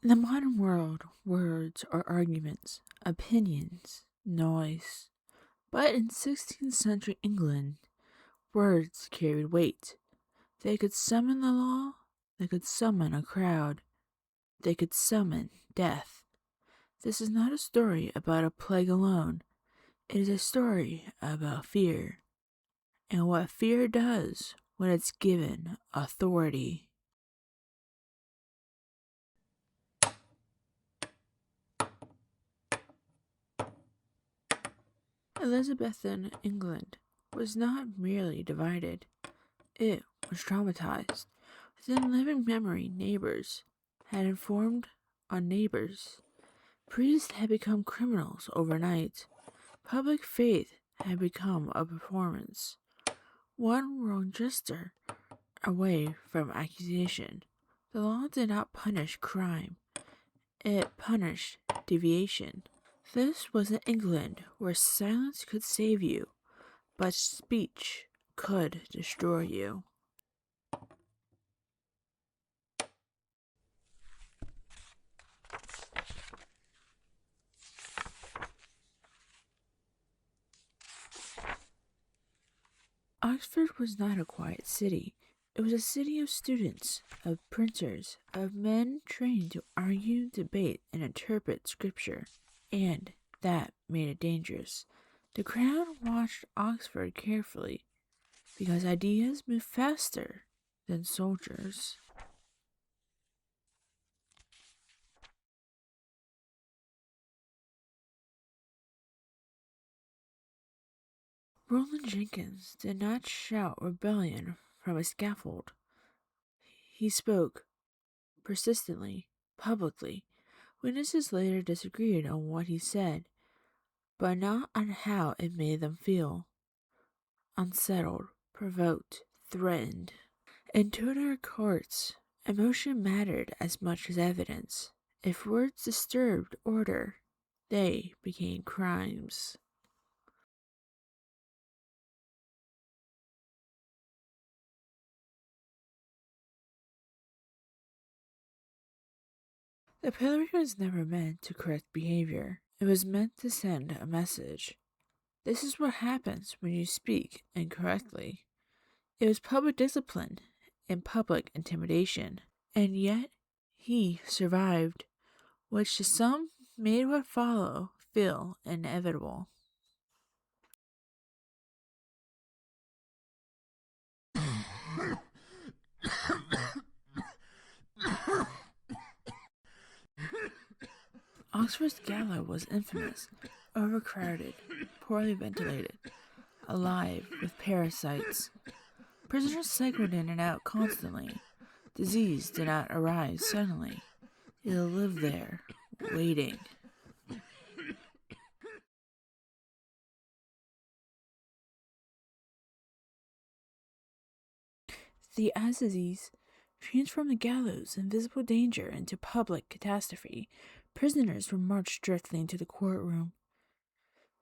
In the modern world, words are arguments, opinions, noise. But in 16th century England, words carried weight. They could summon the law, they could summon a crowd, they could summon death. This is not a story about a plague alone. It is a story about fear and what fear does when it's given authority. Elizabethan England was not merely divided, it was traumatized. Within living memory, neighbors had informed on neighbors. Priests had become criminals overnight. Public faith had become a performance. One wrong gesture away from accusation. The law did not punish crime, it punished deviation. This was an England where silence could save you, but speech could destroy you. Oxford was not a quiet city. It was a city of students, of printers, of men trained to argue, debate, and interpret scripture. And that made it dangerous. The crowd watched Oxford carefully because ideas move faster than soldiers. Roland Jenkins did not shout rebellion from a scaffold. He spoke persistently, publicly. Witnesses later disagreed on what he said, but not on how it made them feel. Unsettled, provoked, threatened. In Tudor courts, emotion mattered as much as evidence. If words disturbed order, they became crimes. The pillory was never meant to correct behavior. It was meant to send a message. This is what happens when you speak incorrectly. It was public discipline and public intimidation. And yet, he survived, which to some made what followed feel inevitable. Oxford's gallows was infamous, overcrowded, poorly ventilated, alive with parasites. Prisoners cycled in and out constantly. Disease did not arrive suddenly. It lived there, waiting. The Assizes transformed the gallows' invisible danger into public catastrophe. Prisoners were marched directly into the courtroom.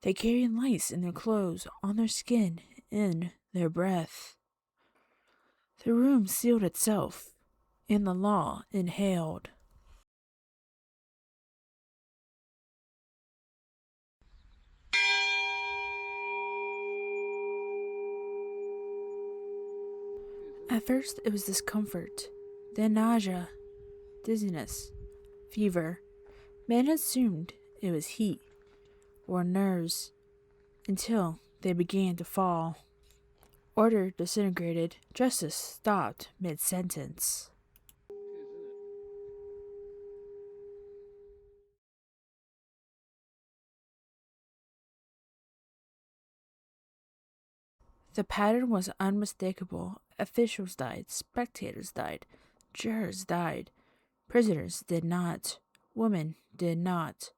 They carried lice in their clothes, on their skin, in their breath. The room sealed itself, and the law inhaled. At first, it was discomfort, then nausea, dizziness, fever. Men assumed it was heat or nerves until they began to fall. Order disintegrated. Justice stopped mid-sentence. The pattern was unmistakable. Officials died, spectators died, jurors died. Prisoners did not. Women did not.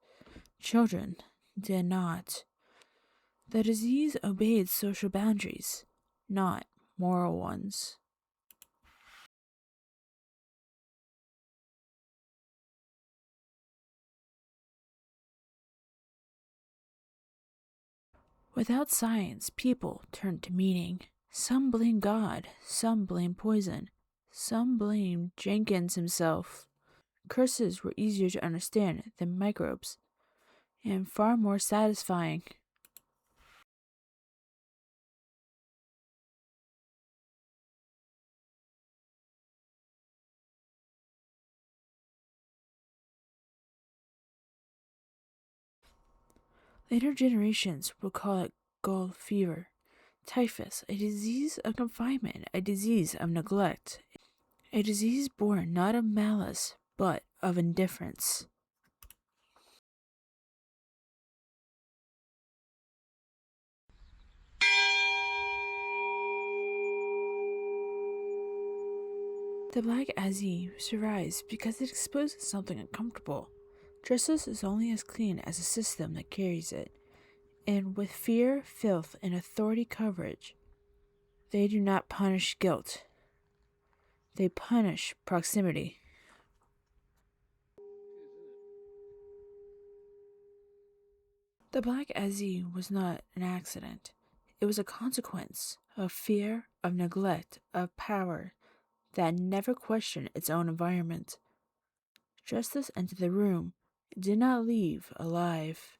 Children did not. The disease obeyed social boundaries, not moral ones. Without science, people turned to meaning. Some blamed God, some blamed poison, some blamed Jenkins himself. Curses were easier to understand than microbes, and far more satisfying. Later generations would call it gold fever, typhus, a disease of confinement, a disease of neglect, a disease born not of malice, but of indifference. The black aziz survives because it exposes something uncomfortable. Justice is only as clean as the system that carries it, and with fear, filth, and authority coverage, they do not punish guilt. They punish proximity. The black aziz was not an accident. It was a consequence of fear, of neglect, of power that never questioned its own environment. Justice entered the room. It did not leave alive.